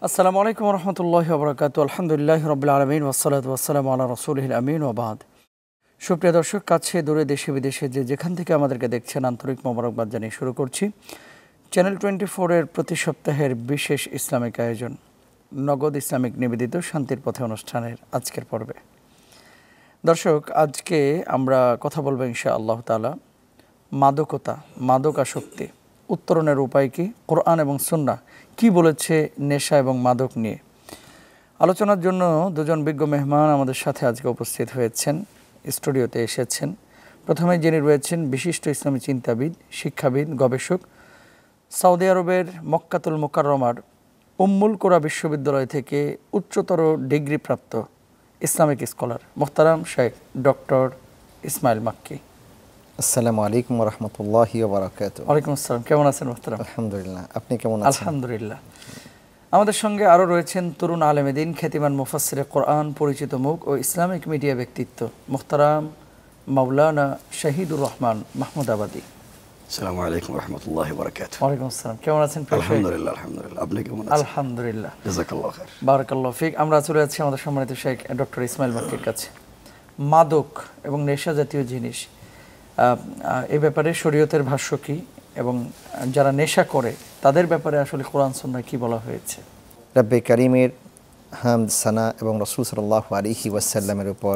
আসসালামু আলাইকুম রহমতুল্লাহি ওয়া বারাকাতুহু। আলহামদুলিল্লাহি রাব্বিল আলামিন ওয়াসসালাতু ওয়াসসালামু আলা রাসূলিহিল আমিন ওয়া বাদ। সুপ্রিয় দর্শক, কাছে দূরে দেশে বিদেশে যেখান থেকে আমাদেরকে দেখছেন, আন্তরিক মোবারকবাদ জানিয়ে শুরু করছি চ্যানেল 24 এর প্রতি সপ্তাহের বিশেষ ইসলামিক আয়োজন নগদ ইসলামিক নিবেদিত শান্তির পথে অনুষ্ঠানের আজকের পর্বে। দর্শক, আজকে আমরা কথা বলবো ইনশাআল্লাহ তাআলা মাদকাসক্তি উত্তরণের উপায় কি, কোরআন এবং সুন্নাহ কি বলেছে নেশা এবং মাদক নিয়ে। আলোচনার জন্য দুজন বিজ্ঞ মেহমান আমাদের সাথে আজকে উপস্থিত হয়েছেন, স্টুডিওতে এসেছেন। প্রথমে যিনি রয়েছেন বিশিষ্ট ইসলামী চিন্তাবিদ, শিক্ষাবিদ, গবেষক, সৌদি আরবের মক্কাতুল মুকাররমার উম্মুল কুরা বিশ্ববিদ্যালয় থেকে উচ্চতর ডিগ্রিপ্রাপ্ত ইসলামিক স্কলার মোহতারাম শেখ ডক্টর ইসমাইল মাক্কি। আসসালামু আলাইকুম ওয়া রাহমাতুল্লাহি ওয়া বারাকাতুহু। ওয়ালাইকুম আসসালাম। কেমন আছেন মোহতারাম? আলহামদুলিল্লাহ, আপনি কেমন আছেন? আলহামদুলিল্লাহ। আমাদের সঙ্গে আরও রয়েছেন তরুণ আলেমে দ্বীন, খ্যাতিমান মুফাসসিরে কোরআন, পরিচিত মুখ ও ইসলামিক মিডিয়া ব্যক্তিত্ব মোহতারাম মাওলানা শহীদুর রহমান মাহমুদাবাদী। আসসালামু আলাইকুম ওয়া রাহমাতুল্লাহি ওয়া বারাকাতুহু। ওয়ালাইকুম আসসালাম। কেমন আছেন? আলহামদুলিল্লাহ আলহামদুলিল্লাহ। আপনি কেমন আছেন? আলহামদুলিল্লাহ, জাযাকাল্লাহু খাইর। বারাকাল্লাহু ফিক। আমরা চলে যাচ্ছি আমাদের সম্মানিত শেখ ডক্টর ইসমাইল মাক্কির কাছে। মাদক এবং নেশা জাতীয় জিনিস, এই ব্যাপারে শরীয়তের ভাষ্য কি এবং যারা নেশা করে তাদের ব্যাপারে আসলে কোরআন সুন্নাহ কি বলা হয়েছে? রব্বে কারীমের হামদ, সানা এবং রাসূল সাল্লাল্লাহু আলাইহি ওয়াসাল্লামের উপর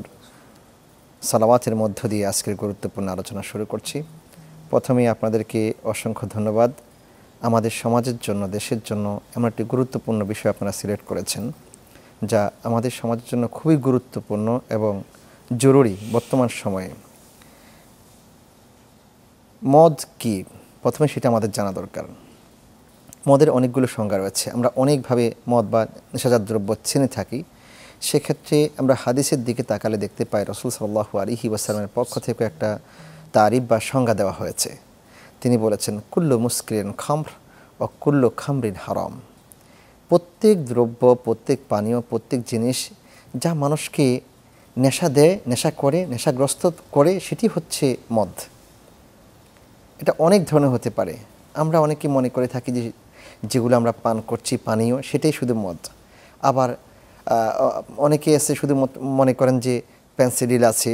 সালাওয়াতের মধ্য দিয়ে আজকের গুরুত্বপূর্ণ আলোচনা শুরু করছি। প্রথমেই আপনাদেরকে অসংখ্য ধন্যবাদ। আমাদের সমাজের জন্য, দেশের জন্য এমন একটি গুরুত্বপূর্ণ বিষয় আপনারা সিলেক্ট করেছেন, যা আমাদের সমাজের জন্য খুবই গুরুত্বপূর্ণ এবং জরুরি বর্তমান সময়ে। মদ কি, প্রথমে সেটা আমাদের জানা দরকার। মদের অনেকগুলো সংজ্ঞা রয়েছে, আমরা অনেকভাবে মদ বা নেশাজাত দ্রব্য চিনে থাকি। সেক্ষেত্রে আমরা হাদিসের দিকে তাকালে দেখতে পাই রাসূল সাল্লাল্লাহু আলাইহি ওয়াসাল্লামের পক্ষ থেকে একটা তারিফ বা সংজ্ঞা দেওয়া হয়েছে। তিনি বলেছেন, কুল্লু মুসকিরিন খামর ও কুল্লু খামরিন হারাম। প্রত্যেক দ্রব্য, প্রত্যেক পানীয়, প্রত্যেক জিনিস যা মানুষকে নেশা দেয়, নেশা করে, নেশাগ্রস্ত করে, সেটি হচ্ছে মদ। এটা অনেক ধরনের হতে পারে। আমরা অনেকে মনে করে থাকি যে যেগুলো আমরা পান করছি পানীয়, সেটাই শুধু মদ। আবার অনেকে আছে শুধু মনে করেন যে পেন্সিডিল আছে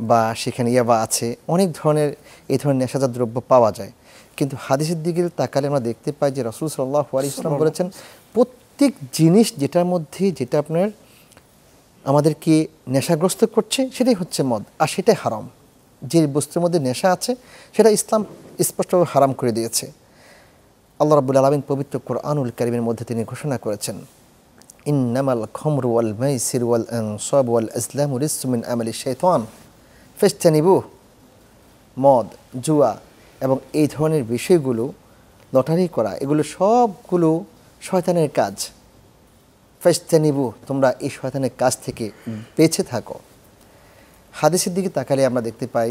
বা সেখানে ইয়াবা আছে, অনেক ধরনের এই ধরনের নেশাজাত দ্রব্য পাওয়া যায়। কিন্তু হাদিসের দিকে তাকালে আমরা দেখতে পাই যে রাসূল সাল্লাল্লাহু আলাইহি ওয়াসাল্লাম বলেছেন, প্রত্যেক জিনিস যেটার মধ্যে যেটা আপনার আমাদেরকে নেশাগ্রস্ত করছে সেটাই হচ্ছে মদ, আর সেটাই হারাম। যে বস্তুর মধ্যে নেশা আছে সেটা ইসলাম স্পষ্টভাবে হারাম করে দিয়েছে। আল্লাহ রাব্বুল আলামিন পবিত্র কোরআনুল কারীমের মধ্যে তিনি ঘোষণা করেছেন, ইন্নামাল খামরু ওয়াল মাইসির ওয়াল আনসাব ওয়াল আজলামু রিজসুম মিন আমালি শাইতান ফাজতানিবুহ। মদ, জুয়া এবং এই ধরনের বিষয়গুলো, লটারি করা, এগুলো সবগুলো শয়তানের কাজ। ফাজতানিবুহ, তোমরা এই শয়তানের কাজ থেকে বেঁচে থাকো। হাদিসের দিকে তাকালে আমরা দেখতে পাই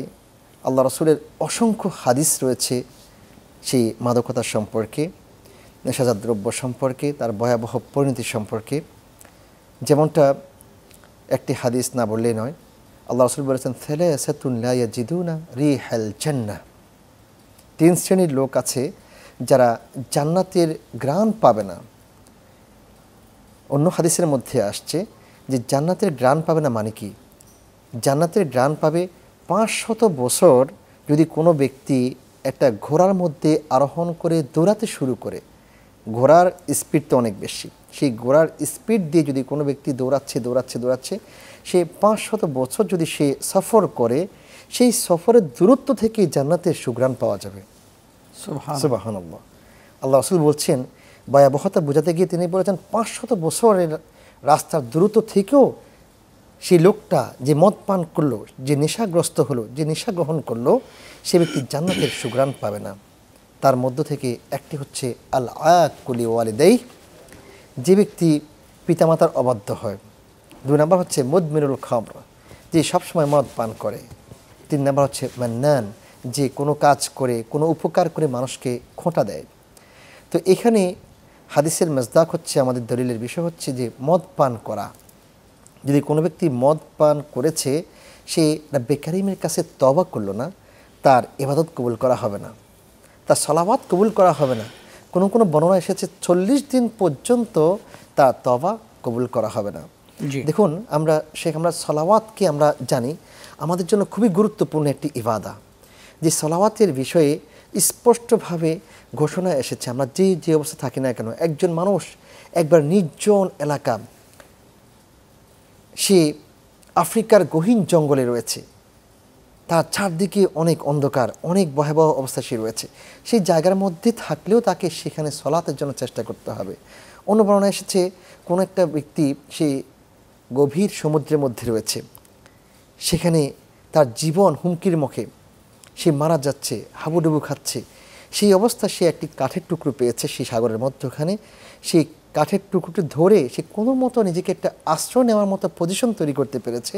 আল্লাহ রাসূলের অসংখ্য হাদিস রয়েছে সেই মাদকতা সম্পর্কে, নেশাজাত দ্রব্য সম্পর্কে, তার ভয়াবহ পরিণতি সম্পর্কে। যেমনটা একটি হাদিস না বললেই নয়, আল্লাহ রাসূল বলেছেন, সালাসাতুন লা ইয়াজিদুনা রিহাল জান্নাহ। 3 শ্রেণীর লোক আছে যারা জান্নাতের ঘ্রাণ পাবে না। অন্য হাদিসের মধ্যে আসছে যে জান্নাতের ঘ্রাণ পাবে না মানে কি? জান্নাতের ঘ্রাণ পাবে 500 বছর যদি কোনো ব্যক্তি একটা ঘোড়ার মধ্যে আরোহণ করে দৌড়াতে শুরু করে। ঘোড়ার স্পিড তো অনেক বেশি, সেই ঘোড়ার স্পিড দিয়ে যদি কোনো ব্যক্তি দৌড়াচ্ছে সে 500 বছর যদি সে সফর করে, সেই সফরের দূরত্ব থেকে জান্নাতের সুঘ্রাণ পাওয়া যাবে। সুবহানাল্লাহ। আল্লাহ রাসূল বলছেন, ভয়াবহতা বোঝাতে গিয়ে তিনি বলেছেন 500 বছরের রাস্তার দূরত্ব থেকেও সেই লোকটা যে মদ পান করলো, যে নেশাগ্রস্ত হলো, যে নেশা গ্রহণ করলো, সে ব্যক্তি জান্নাতের সুঘ্রাণ পাবে না। তার মধ্য থেকে একটি হচ্ছে আল আকুলি ওয়ালিদাই, যে ব্যক্তি পিতামাতার অবাধ্য হয়। 2 নম্বর হচ্ছে মুদমিনুল খামর, যে সবসময় মদ পান করে। 3 নম্বর হচ্ছে মান্নান, যে কোনো কাজ করে, কোনো উপকার করে মানুষকে খোঁটা দেয়। তো এখানে হাদিসের মজদাক হচ্ছে, আমাদের দলিলের বিষয় হচ্ছে যে মদ পান করা, যদি কোনো ব্যক্তি মদ পান করেছে, সে রব্বে কারীমের কাছে তওবা করলো না, তার ইবাদত কবুল করা হবে না, তার সালাওয়াত কবুল করা হবে না, কোনো কোনো বর্ণনা এসেছে 40 দিন পর্যন্ত তার তওবা কবুল করা হবে না। জি। দেখুন আমরা সলাওয়াতকে আমরা জানি আমাদের জন্য খুবই গুরুত্বপূর্ণ একটি ইবাদা, যে সলাওয়াতের বিষয়ে স্পষ্টভাবে ঘোষণা এসেছে। আমরা যে অবস্থা থাকি না কেন, একজন মানুষ একবার নির্জন এলাকা, সে আফ্রিকার গহীন জঙ্গলে রয়েছে, তার চারদিকে অনেক অন্ধকার, অনেক ভয়াবহ অবস্থা সে রয়েছে, সেই জায়গার মধ্যে থাকলেও তাকে সেখানে সলাতের জন্য চেষ্টা করতে হবে। অন্য বর্ণনা এসেছে কোনো একটা ব্যক্তি সে গভীর সমুদ্রের মধ্যে রয়েছে, সেখানে তার জীবন হুমকির মুখে, সে মারা যাচ্ছে, হাবুডুবু খাচ্ছে, সেই অবস্থা সে একটি কাঠের টুকরো পেয়েছে সেই সাগরের মধ্যখানে, সেই কাঠের টুকরোটি ধরে সে কোনো মতো নিজেকে একটা আশ্রয় নেওয়ার মতো পজিশন তৈরি করতে পেরেছে।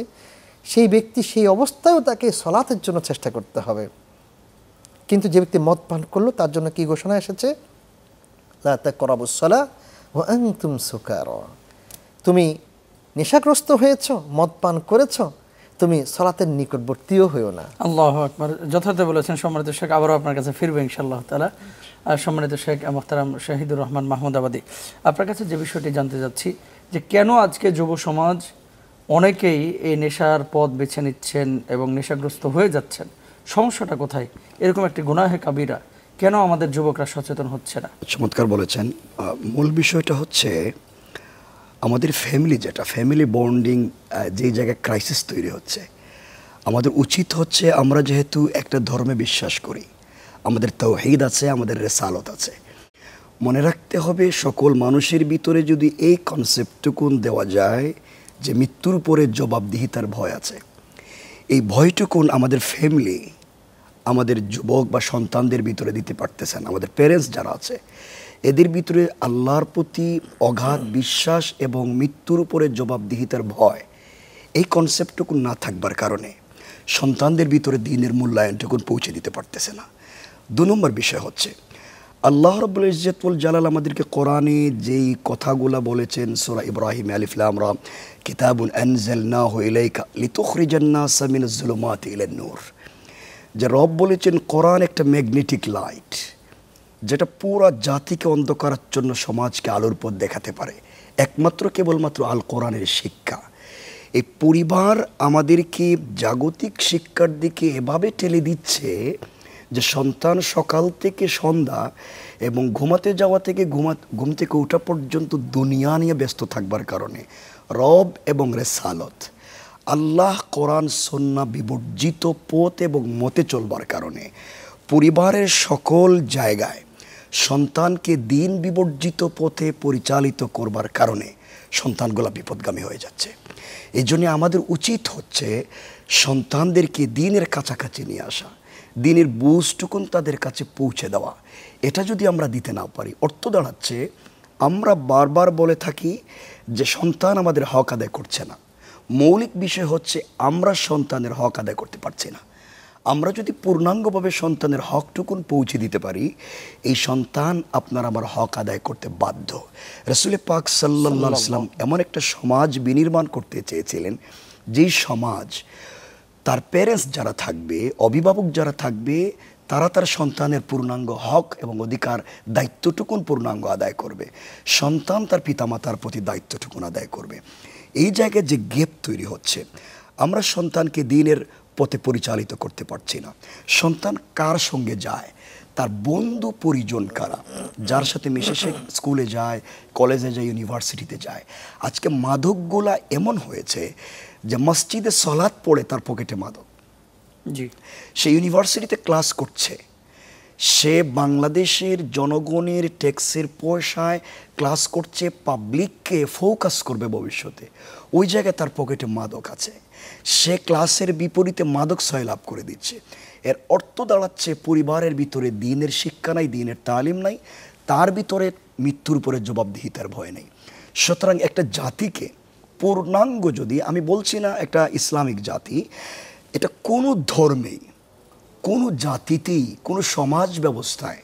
সেই ব্যক্তি সেই অবস্থায়ও তাকে সলাতের জন্য চেষ্টা করতে হবে। কিন্তু যে ব্যক্তি মদ পান করলো তার জন্য কি ঘোষণা এসেছে? লা তাকরাবুস সালাহ ওয়া আনতুম সুকারা, তুমি নেশাগ্রস্ত হয়েছ, মদ পান করেছ, তুমি সালাতের নিকটবর্তীও হইও না। আল্লাহু আকবার, যথার্থ বলেছেন সম্মানিত শেখ। আবারও আপনার কাছে ফিরবে ইনশাআল্লাহ তাআলা। আর সম্মানিত শেখ মোহতারাম শাহিদুর রহমান মাহমুদাবাদী, আপনার কাছে যে বিষয়টি জানতে যাচ্ছি যে কেন আজকে যুব সমাজ অনেকেই এই নেশার পথ বেছে নিচ্ছেন এবং নেশাগ্রস্ত হয়ে যাচ্ছেন, সমস্যাটা কোথায়? এরকম একটি গুনাহে কাবিরা কেন আমাদের যুবকরা সচেতন হচ্ছে না? চমৎকার বলেছেন। মূল বিষয়টা হচ্ছে আমাদের ফ্যামিলি বন্ডিং, যে জায়গায় ক্রাইসিস তৈরি হচ্ছে। আমাদের উচিত হচ্ছে, আমরা যেহেতু একটা ধর্মে বিশ্বাস করি, আমাদের তাওহীদ আছে, আমাদের রিসালাত আছে, মনে রাখতে হবে সকল মানুষের ভিতরে যদি এই কনসেপ্টটুকুন দেওয়া যায় যে মৃত্যুর পরে জবাবদিহিতার ভয় আছে, এই ভয়টুকুন আমাদের ফ্যামিলি, আমাদের যুবক বা সন্তানদের ভিতরে দিতে পারতেছেন, আমাদের প্যারেন্টস যারা আছে এদের ভিতরে আল্লাহর প্রতি অগাধ বিশ্বাস এবং মৃত্যুর উপরে জবাবদিহিতার ভয়, এই কনসেপ্টটুকু না থাকবার কারণে সন্তানদের ভিতরে দ্বীনের মূল্যায়নটুকুন পৌঁছে দিতে পারতেছে না। 2 নম্বর বিষয় হচ্ছে, আল্লাহ রাব্বুল ইজ্জত ওয়াল জালাল আমাদেরকে কোরআনে যেই কথাগুলো বলেছেন, সূরা ইব্রাহিম আলিফ লাম রা, কিতাবুন আনজালনাহু ইলাইকা লিতুখরিজান নাসা মিনাজ যুলুমাতি ইলান নূর, যে রব বলেছেন কোরআন একটা ম্যাগনেটিক লাইট, যেটা পুরো জাতিকে অন্ধকারাচ্ছন্ন সমাজকে আলোর পথ দেখাতে পারে। একমাত্র কেবলমাত্র আল কোরআনের শিক্ষা। এই পরিবার আমাদেরকে জাগতিক শিক্ষার দিকে এভাবে ঠেলে দিচ্ছে যে সন্তান সকাল থেকে সন্ধ্যা এবং ঘুমাতে যাওয়া থেকে ঘুম থেকে ওঠা পর্যন্ত দুনিয়া নিয়ে ব্যস্ত থাকবার কারণে রব এবং রেসালত, আল্লাহ কোরআন সুন্নাহ বিবর্জিত পথ এবং মতে চলবার কারণে পরিবারের সকল জায়গায় সন্তানকে দিন বিবর্জিত পথে পরিচালিত করবার কারণে সন্তানগুলো বিপদগামী হয়ে যাচ্ছে। এই জন্য আমাদের উচিত হচ্ছে সন্তানদেরকে দিনের কাছাকাছি নিয়ে আসা, দিনের বুঝটুকুন তাদের কাছে পৌঁছে দেওয়া। এটা যদি আমরা দিতে না পারি, অর্থ দাঁড়াচ্ছে আমরা বারবার বলে থাকি যে সন্তান আমাদের হক আদায় করছে না। মৌলিক বিষয় হচ্ছে আমরা সন্তানের হক আদায় করতে পারছি না। আমরা যদি পূর্ণাঙ্গভাবে সন্তানের হকটুকুন পৌঁছে দিতে পারি, এই সন্তান আপনার আমার হক আদায় করতে বাধ্য। রাসূল পাক সাল্লাল্লাহু আলাইহি ওয়াসাল্লাম এমন একটা সমাজ বিনির্মাণ করতে চেয়েছিলেন, যেই সমাজ তার প্যারেন্টস যারা থাকবে, অভিভাবক যারা থাকবে, তারা তার সন্তানের পূর্ণাঙ্গ হক এবং অধিকার দায়িত্বটুকুন পূর্ণাঙ্গ আদায় করবে, সন্তান তার পিতামাতার প্রতি দায়িত্বটুকুন আদায় করবে। এই জায়গায় যে গ্যাপ তৈরি হচ্ছে, আমরা সন্তানকে দ্বীনের পথে পরিচালিত করতে পারছি না। সন্তান কার সঙ্গে যায়, তার বন্ধু পরিজন কারা, যার সাথে মিশে সে স্কুলে যায়, কলেজে যায়, ইউনিভার্সিটিতে যায়। আজকে মাদকগুলা এমন হয়েছে যে মসজিদে সলাৎ পড়ে তার পকেটে মাদক। জি, সে ইউনিভার্সিটিতে ক্লাস করছে, সে বাংলাদেশের জনগণের ট্যাক্সের পয়সায় ক্লাস করছে, পাবলিককে ফোকাস করবে ভবিষ্যতে, ওই জায়গায় তার পকেটে মাদক আছে। সে ক্লাসের বিপরীতে মাদক সয়লাভ করে দিচ্ছে। এর অর্থ দাঁড়াচ্ছে পরিবারের ভিতরে দ্বীনের শিক্ষা নাই, দ্বীনের তালিম নাই, তার ভিতরে মৃত্যুর উপরে জবাবদিহিতার ভয় নেই। সুতরাং একটা জাতিকে পূর্ণাঙ্গ, যদি আমি বলছি না একটা ইসলামিক জাতি, এটা কোনো ধর্মেই, কোনো জাতিতেই, কোনো সমাজ ব্যবস্থায়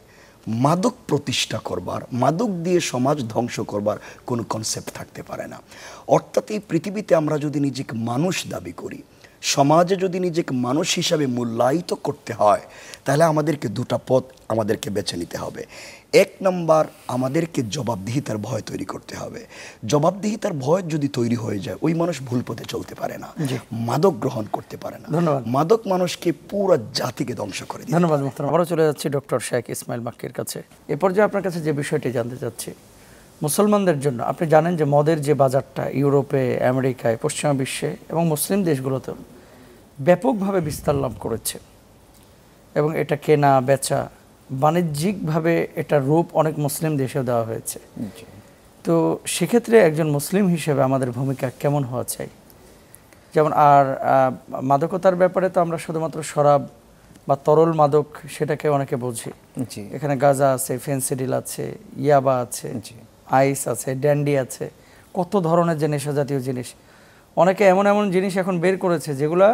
মাদক প্রতিষ্ঠা করবার, মাদক দিয়ে সমাজ ধ্বংস করবার কোনো কনসেপ্ট থাকতে পারে না। অর্থাৎ এই পৃথিবীতে আমরা যদি নিজেকে মানুষ দাবি করি, সমাজে যদি নিজেকে মানুষ হিসাবে মূল্যায়িত করতে হয় তাহলে আমাদেরকে দুটা পথ আমাদেরকে বেছে নিতে হবে। এক নম্বর, আমাদেরকে জবাবদিহিতার ভয় তৈরি করতে হবে। জবাবদিহিতার ভয় যদি তৈরি হয়ে যায়, ওই মানুষ ভুল পথে চলতে পারে না, মাদক গ্রহণ করতে পারে না। ধন্যবাদ। মাদক মানুষকে পুরো জাতিকে ধ্বংস করে দেয়। ধন্যবাদ মোহতারাম। আবারও চলে যাচ্ছি ডক্টর শেখ ইসমাইল মাক্কির কাছে। এ পর্যায়ে আপনার কাছে যে বিষয়টি জানতে চাচ্ছি, মুসলমানদের জন্য আপনি জানেন যে মদের যে বাজারটা ইউরোপে, আমেরিকায়, পশ্চিমা বিশ্বে এবং মুসলিম দেশগুলোতেও ব্যাপকভাবে বিস্তার লাভ করেছে এবং এটা কেনা বেচা বাণিজ্যিকভাবে এটা রূপ অনেক মুসলিম দেশেও দেওয়া হয়েছে। তো সেক্ষেত্রে একজন মুসলিম হিসেবে আমাদের ভূমিকা কেমন হওয়া চাই? যেমন আর মাদকতার ব্যাপারে তো আমরা শুধুমাত্র শরাব বা তরল মাদক সেটাকে অনেকে বুঝি। এখানে গাঁজা আছে, ফেন্সিডিল আছে, ইয়াবা আছে, আইস আছে, ড্যান্ডি আছে, কত ধরনের যে নেশা জাতীয় জিনিস। অনেকে এমন এমন জিনিস এখন বের করেছে যেগুলা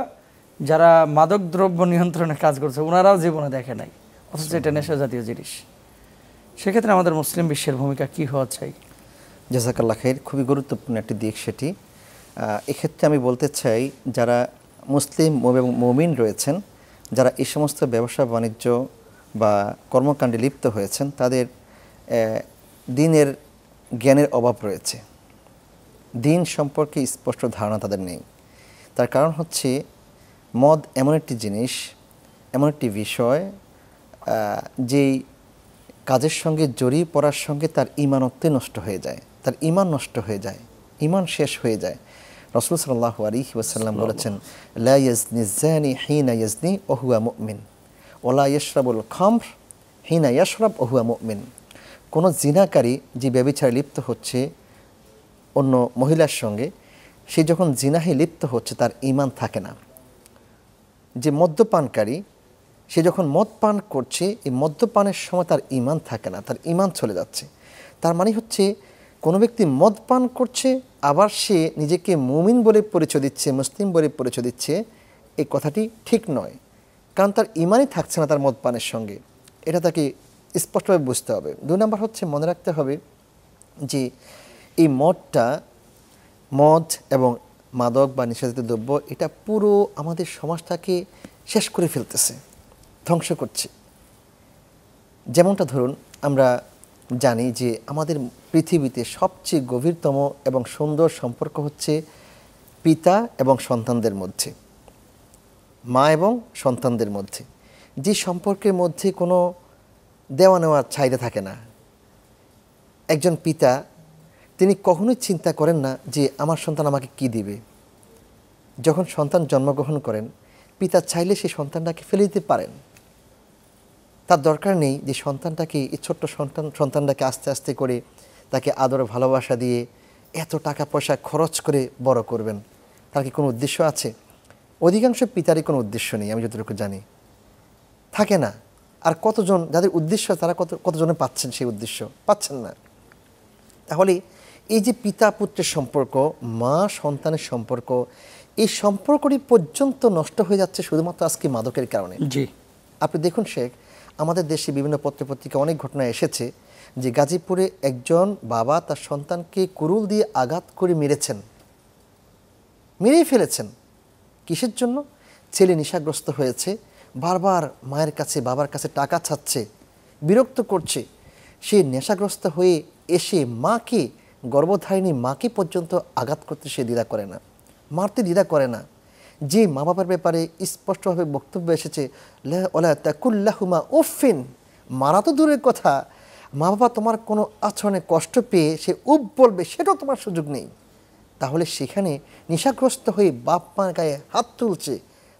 যারা মাদক দ্রব্য নিয়ন্ত্রণে কাজ করছে ওনারাও জীবনে দেখে নাই, অথচ এটা নেশা জাতীয় জিনিস। সেক্ষেত্রে আমাদের মুসলিম বিশ্বের ভূমিকা কি হওয়া চাই? জাযাকাল্লাহ খাইর, খুবই গুরুত্বপূর্ণ একটি দিক সেটি। এক্ষেত্রে আমি বলতে চাই, যারা মুসলিম এবং মুমিন রয়েছেন, যারা এই সমস্ত ব্যবসা বাণিজ্য বা কর্মকাণ্ডে লিপ্ত হয়েছেন, তাদের দিনের জ্ঞানের অভাব রয়েছে। দিন সম্পর্কে স্পষ্ট ধারণা তাদের নেই। তার কারণ হচ্ছে মদ এমন একটি জিনিস, এমন একটি বিষয় যেই কাজের সঙ্গে জড়িয়ে পড়ার সঙ্গে তার ঈমানত্বে নষ্ট হয়ে যায়, তার ঈমান নষ্ট হয়ে যায়, ঈমান শেষ হয়ে যায়। রাসূল সাল্লাল্লাহু আলাইহি ওয়াসাল্লাম বলেছেন, লা ইয়াজনি যানি হিনা ইয়াজনি ওয়া হুয়া মুমিন ওয়া লা ইয়াশরাবুল খামর হিনা ইয়াশরাব ওয়া হুয়া মুমিন। কোনো জিনাকারী যে ব্যভিচারে লিপ্ত হচ্ছে অন্য মহিলার সঙ্গে, সে যখন জিনাহে লিপ্ত হচ্ছে তার ঈমান থাকে না। যে মদ্যপানকারী, সে যখন মদ পান করছে, এই মদ্যপানের সময় তার ঈমান থাকে না, তার ঈমান চলে যাচ্ছে। তার মানে হচ্ছে কোনো ব্যক্তি মদ পান করছে, আবার সে নিজেকে মুমিন বলে পরিচয় দিচ্ছে, মুসলিম বলে পরিচয় দিচ্ছে, এই কথাটি ঠিক নয়। কারণ তার ঈমানই থাকছে না তার মদ পানের সঙ্গে, এটা তাকে স্পষ্টভাবে বুঝতে হবে। 2 নম্বর হচ্ছে মনে রাখতে হবে যে এই মদ এবং মাদক বা নেশাজাতীয় দ্রব্য এটা পুরো আমাদের সমাজটাকে শেষ করে ফেলতেছে, ধ্বংস করছে। যেমনটা ধরুন, আমরা জানি যে আমাদের পৃথিবীতে সবচেয়ে গভীরতম এবং সুন্দর সম্পর্ক হচ্ছে পিতা এবং সন্তানদের মধ্যে, মা এবং সন্তানদের মধ্যে। যে সম্পর্কের মধ্যে কোনো দেওয়া নেওয়ার চাহিদা থাকে না। একজন পিতা তিনি কখনোই চিন্তা করেন না যে আমার সন্তান আমাকে কি দিবে। যখন সন্তান জন্মগ্রহণ করেন, পিতা চাইলে সেই সন্তানটাকে ফেলে দিতে পারেন। তার দরকার নেই যে সন্তানটাকে, এই ছোট্ট সন্তানটাকে আস্তে আস্তে করে তাকে আদর ভালোবাসা দিয়ে এত টাকা পয়সা খরচ করে বড় করবেন। তার কি কোনো উদ্দেশ্য আছে? অধিকাংশ পিতারই কোনো উদ্দেশ্য নেই, আমি যতটুকু জানি, থাকে না। আর কতজন যাদের উদ্দেশ্য, তারা কতজনে পাচ্ছেন সেই উদ্দেশ্য? পাচ্ছেন না। তাহলে এই যে পিতা পুত্রের সম্পর্ক, মা সন্তানের সম্পর্ক, এই সম্পর্কটি পর্যন্ত নষ্ট হয়ে যাচ্ছে শুধুমাত্র আজকে মাদকের কারণে। জি, আপনি দেখুন শেখ, আমাদের দেশে বিভিন্ন পত্রপত্রিকা অনেক ঘটনা এসেছে যে গাজীপুরে একজন বাবা তার সন্তানকে কুরুল দিয়ে আঘাত করে মেরেই ফেলেছেন। কিসের জন্য? ছেলে নেশাগ্রস্ত হয়েছে, বারবার মায়ের কাছে বাবার কাছে টাকা চাচ্ছে, বিরক্ত করছে। সে নেশাগ্রস্ত হয়ে এসে মাকে, গর্ভধারিণী মাকে পর্যন্ত আঘাত করতে সে দ্বিধা করে না, মারতে দ্বিধা করে না। যে মা বাবার ব্যাপারে স্পষ্টভাবে বক্তব্য এসেছে, ওয়ালা তাকুল্লাহুমা উফিন, মারা তো দূরের কথা, মা বাবা তোমার কোনো আচরণে কষ্ট পেয়ে সে উফ বলবে সেটাও তোমার সুযোগ নেই। তাহলে সেখানে নেশাগ্রস্ত হয়ে বাপ মার গায়ে হাত তুলছে,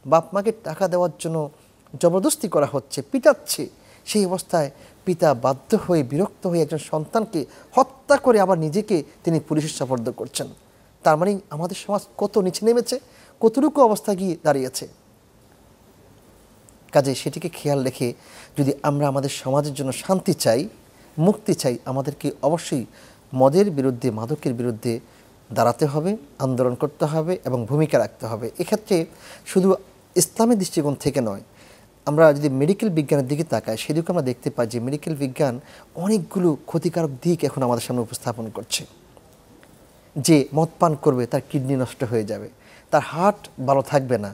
বাপ মাকে টাকা দেওয়ার জন্য জবরদস্তি করা হচ্ছে, পিটাচ্ছে। সেই অবস্থায় পিতা বাধ্য হয়ে, বিরক্ত হয়ে একজন সন্তানকে হত্যা করে আবার নিজেকে তিনি পুলিশের সোপর্দ করছেন। তার মানে আমাদের সমাজ কত নিচে নেমেছে, কতটুকু অবস্থা গিয়ে দাঁড়িয়েছে। কাজে সেটিকে খেয়াল রেখে যদি আমরা আমাদের সমাজের জন্য শান্তি চাই, মুক্তি চাই, আমাদেরকে অবশ্যই মদের বিরুদ্ধে, মাদকের বিরুদ্ধে দাঁড়াতে হবে, আন্দোলন করতে হবে এবং ভূমিকা রাখতে হবে। এক্ষেত্রে শুধু ইসলামের দৃষ্টিকোণ থেকে নয়, আমরা যদি মেডিকেল বিজ্ঞানের দিকে তাকাই, সেদিকে আমরা দেখতে পাই যে মেডিকেল বিজ্ঞান অনেকগুলো ক্ষতিকারক দিক এখন আমাদের সামনে উপস্থাপন করছে। যে মদ পান করবে তার কিডনি নষ্ট হয়ে যাবে, তার হার্ট ভালো থাকবে না,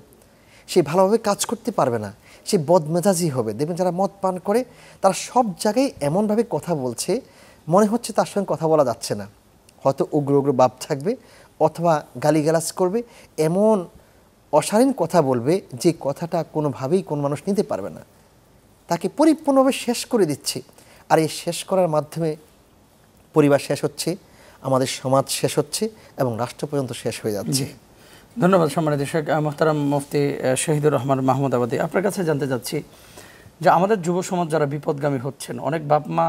সে ভালোভাবে কাজ করতে পারবে না, সে বদমেজাজি হবে। দেখবেন যারা মদ পান করে তারা সব জায়গায় এমনভাবে কথা বলছে মনে হচ্ছে তার সঙ্গে কথা বলা যাচ্ছে না, হয়তো উগ্র উগ্র ভাব থাকবে অথবা গালিগালাজ করবে, এমন অশালীন কথা বলবে যে কথাটা কোনোভাবেই কোনো মানুষ নিতে পারবে না, তাকে পরিপূর্ণভাবে শেষ করে দিচ্ছে। আর এই শেষ করার মাধ্যমে পরিবার শেষ হচ্ছে, আমাদের সমাজ শেষ হচ্ছে এবং রাষ্ট্র পর্যন্ত শেষ হয়ে যাচ্ছে। ধন্যবাদ সম্মানিত শেখ মোহতারাম মুফতি শহীদুর রহমান মাহমুদাবাদী। আপনার কাছে জানতে চাচ্ছি যে আমাদের যুব সমাজ যারা বিপদগামী হচ্ছেন, অনেক বাপ মা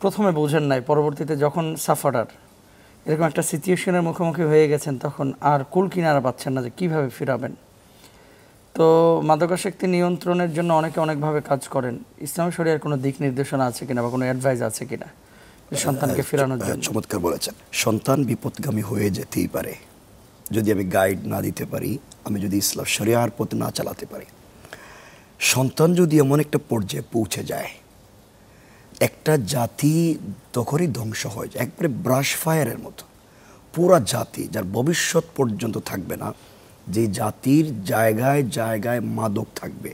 প্রথমে বোঝেন নাই, পরবর্তীতে যখন সাফারার এরকম একটা সিচুয়েশনের মুখোমুখি হয়ে গেছেন তখন আর কুল কিনারা পাচ্ছেন না যে কীভাবে ফিরাবেন। তো মাদকাসক্তি নিয়ন্ত্রণের জন্য অনেকে অনেকভাবে কাজ করেন। ইসলামী শরিয়ার কোনো দিক নির্দেশনা আছে কিনা বা কোনো অ্যাডভাইস আছে কিনা সন্তানকে ফেরানোর জন্য? চমৎকার বলেছেন। সন্তান বিপদগামী হয়ে যেতেই পারে যদি আমি গাইড না দিতে পারি, আমি যদি ইসলাম শরিয়ার পথে না চালাতে পারি। সন্তান যদি এমন একটা পর্যায়ে পৌঁছে যায়, একটা জাতি তখনই ধ্বংস হয়ে যায়, একবারে ব্রাশ ফায়ারের মতো। পুরা জাতি যার ভবিষ্যৎ পর্যন্ত থাকবে না, যে জাতির জায়গায় জায়গায় মাদক থাকবে।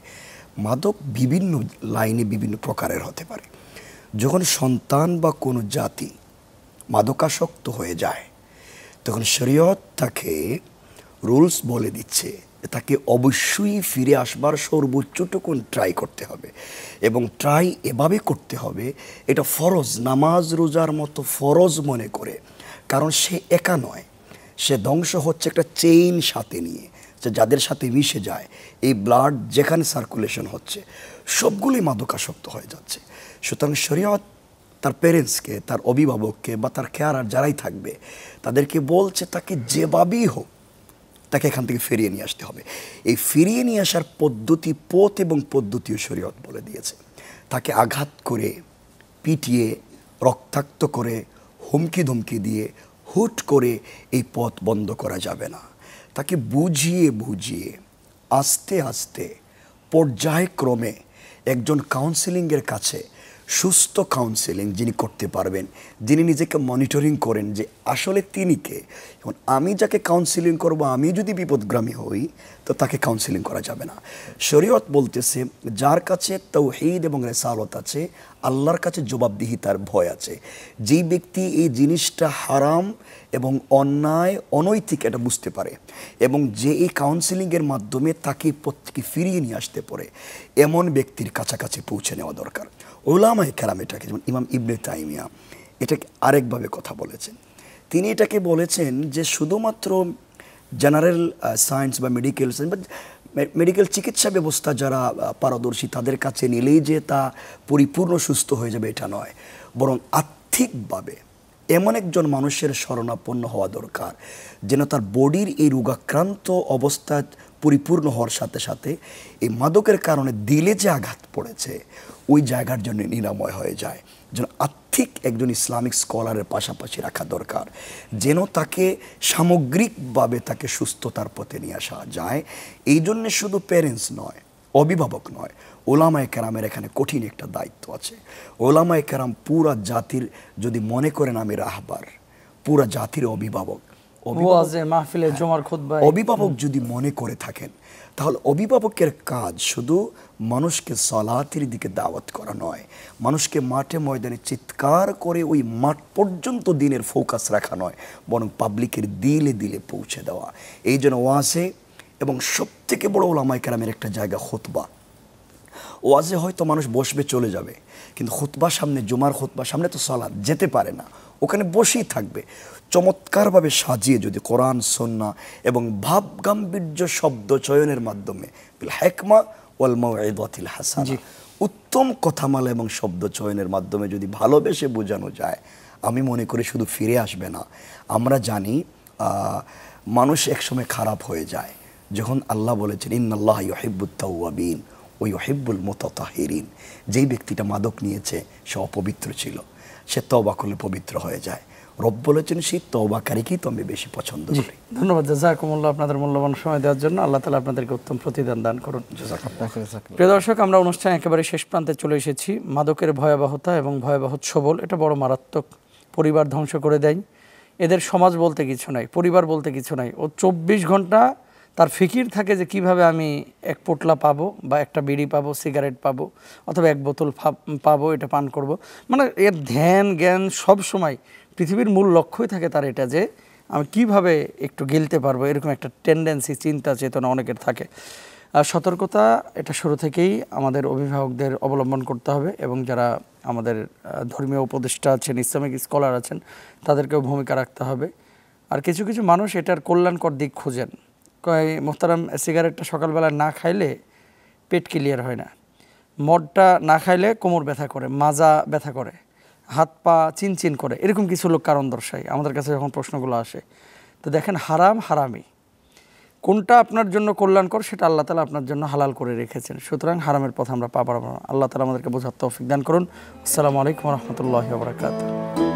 মাদক বিভিন্ন লাইনে বিভিন্ন প্রকারের হতে পারে। যখন সন্তান বা কোনো জাতি মাদকাসক্ত হয়ে যায়, তখন শরীয়ত তাকে রুলস বলে দিচ্ছে তাকে অবশ্যই ফিরে আসবার সর্বোচ্চটুকুন ট্রাই করতে হবে, এবং ট্রাই এভাবে করতে হবে এটা ফরজ, নামাজ রোজার মতো ফরজ মনে করে। কারণ সে একা নয়, সে ধ্বংস হচ্ছে একটা চেইন সাথে নিয়ে, যে যাদের সাথে মিশে যায়, এই ব্লাড যেখানে সার্কুলেশন হচ্ছে সবগুলোই মাদকাসক্ত হয়ে যাচ্ছে। সুতরাং শরীয়ত তার প্যারেন্টসকে, তার অভিভাবককে বা তার কেয়ারার যারাই থাকবে তাদেরকে বলছে তাকে যেভাবেই হোক তাকে এখান থেকে ফিরিয়ে নিয়ে আসতে হবে। এই ফিরিয়ে নিয়ে আসার পদ্ধতি, পথ এবং পদ্ধতিও শরীয়ত বলে দিয়েছে। তাকে আঘাত করে, পিটিয়ে, রক্তাক্ত করে, হুমকি ধমকি দিয়ে হুট করে এই পথ বন্ধ করা যাবে না। তাকে বুঝিয়ে বুঝিয়ে আস্তে আস্তে পর্যায়ক্রমে একজন কাউন্সেলিংয়ের কাছে, সুস্থ কাউন্সেলিং যিনি করতে পারবেন, যিনি নিজেকে মনিটরিং করেন যে আসলে তিনি কে। এখন আমি যাকে কাউন্সেলিং করব, আমি যদি বিপদগ্রামী হই তো তাকে কাউন্সেলিং করা যাবে না। শরীয়ত বলতেছে যার কাছে তাওহীদ এবং রিসালাত আছে, আল্লাহর কাছে জবাবদিহিতার ভয় আছে, যেই ব্যক্তি এই জিনিসটা হারাম এবং অন্যায় অনৈতিক এটা বুঝতে পারে, এবং যে এই কাউন্সেলিংয়ের মাধ্যমে তাকে প্রত্যেকে ফিরিয়ে নিয়ে আসতে পারে, এমন ব্যক্তির কাছাকাছি পৌঁছে নেওয়া দরকার। উলামায়ে কেরাম এটাকে, যেমন ইমাম ইবনে তাইমিয়া এটাকে আরেকভাবে কথা বলেছেন। তিনি এটাকে বলেছেন যে শুধুমাত্র জেনারেল সায়েন্স বা মেডিকেল সায়েন্স বা মেডিকেল চিকিৎসা ব্যবস্থা যারা পারদর্শী তাদের কাছে নিলেই যে তা পরিপূর্ণ সুস্থ হয়ে যাবে এটা নয়, বরং আর্থিকভাবে এমন একজন মানুষের শরণাপন্ন হওয়া দরকার যেন তার বডির এই রোগাক্রান্ত অবস্থা পরিপূর্ণ হওয়ার সাথে সাথে এই মাদকের কারণে দিলে যে আঘাত পড়েছে ওই জায়গার জন্য নিরাময় হয়ে যায়। যেন আর্থিক একজন ইসলামিক স্কলারের পাশাপাশি রাখা দরকার, যেন তাকে সামগ্রিকভাবে তাকে সুস্থতার পথে নিয়ে আসা যায়। এই জন্যে শুধু প্যারেন্টস নয়, অভিভাবক নয়, ওলামায়ে কেরামের এখানে কঠিন একটা দায়িত্ব আছে। ওলামায়ে কেরাম পুরা জাতির যদি মনে করেন আমি রাহবার, পুরা জাতির অভিভাবক, অভিভাবক যদি মনে করে থাকেন, তাহলে অভিভাবকের কাজ শুধু মানুষকে সালাতের দিকে দাওয়াত করা নয়, মানুষকে মাঠে ময়দানে চিৎকার করে ওই মাঠ পর্যন্ত দিনের ফোকাস রাখা নয়, বরং পাবলিকের দিলে দিলে পৌঁছে দেওয়া। এই জন্য ওয়াজে এবং সবথেকে বড় ওলামায়ে কেরামের একটা জায়গা খুতবা। ওয়াজে হয়তো মানুষ বসবে চলে যাবে, কিন্তু খুতবার সামনে, জুমার খুতবার সামনে তো সালাত যেতে পারে না, ওখানে বসেই থাকবে। চমৎকারভাবে সাজিয়ে যদি কোরআন, সুন্নাহ এবং ভাব গাম্ভীর্য শব্দ চয়নের মাধ্যমে বিল হিকমা ওয়াল মাউইযাতিল হাসানা, উত্তম কথামালা এবং শব্দ চয়নের মাধ্যমে যদি ভালোবেসে বোঝানো যায়, আমি মনে করি শুধু ফিরে আসবে না। আমরা জানি মানুষ একসময় খারাপ হয়ে যায়, যখন আল্লাহ বলেছেন ইন্নাল্লাহা ইউহিব্বুত তাওয়াবিন ওয়া ইউহিব্বুল মুতাতাহিরিন। যেই ব্যক্তিটা মাদক নিয়েছে সে অপবিত্র ছিল, সে তওবা করলে পবিত্র হয়ে যায়। রব বলেছেন সেই তওবাকারীকেই তো আমি বেশি পছন্দ করি। ধন্যবাদ, জাযাকুমুল্লাহ আপনাদের মূল্যবান সময় দেওয়ার জন্য। আল্লাহ তাআলা আপনাদেরকে উত্তম প্রতিদান দান করুন। প্রিয় দর্শক, আমরা অনুষ্ঠান একেবারে শেষ প্রান্তে চলে এসেছি। মাদকের ভয়াবহতা এবং ভয়াবহ ছোবল এটা বড় মারাত্মক, পরিবার ধ্বংস করে দেয়। এদের সমাজ বলতে কিছু নাই, পরিবার বলতে কিছু নাই। ও 24 ঘন্টা তার ফিকির থাকে যে কিভাবে আমি এক পোটলা পাবো বা একটা বিড়ি পাবো, সিগারেট পাবো, অথবা এক বোতল পাবো, এটা পান করব। মানে এর ধ্যান জ্ঞান সব সময় পৃথিবীর মূল লক্ষ্যই থাকে তার এটা যে আমি কিভাবে একটু গিলতে পারবো, এরকম একটা টেন্ডেন্সি, চিন্তা চেতনা অনেকের থাকে। সতর্কতা এটা শুরু থেকেই আমাদের অভিভাবকদের অবলম্বন করতে হবে, এবং যারা আমাদের ধর্মীয় উপদেষ্টা আছেন, ইসলামিক স্কলার আছেন, তাদেরকেও ভূমিকা রাখতে হবে। আর কিছু কিছু মানুষ এটার কল্যাণকর দিক খোঁজেন, কয় মোহতারাম সিগারেটটা সকালবেলা না খাইলে পেট ক্লিয়ার হয় না, মদটা না খাইলে কোমর ব্যথা করে, মাজা ব্যথা করে, হাত পা চিনচিন করে, এরকম কিছু লোক কারণ দর্শায় আমাদের কাছে যখন প্রশ্নগুলো আসে। তো দেখেন, হারাম হারামি, কোনটা আপনার জন্য কল্যাণকর সেটা আল্লাহ তাআলা আপনার জন্য হালাল করে রেখেছেন। সুতরাং হারামের পথে আমরা পা বাড়াবো না। আল্লাহ তাআলা আমাদেরকে বোঝার তৌফিক দান করুন। আসসালামু আলাইকুম ওয়া রাহমাতুল্লাহি ওয়া বারাকাতুহু।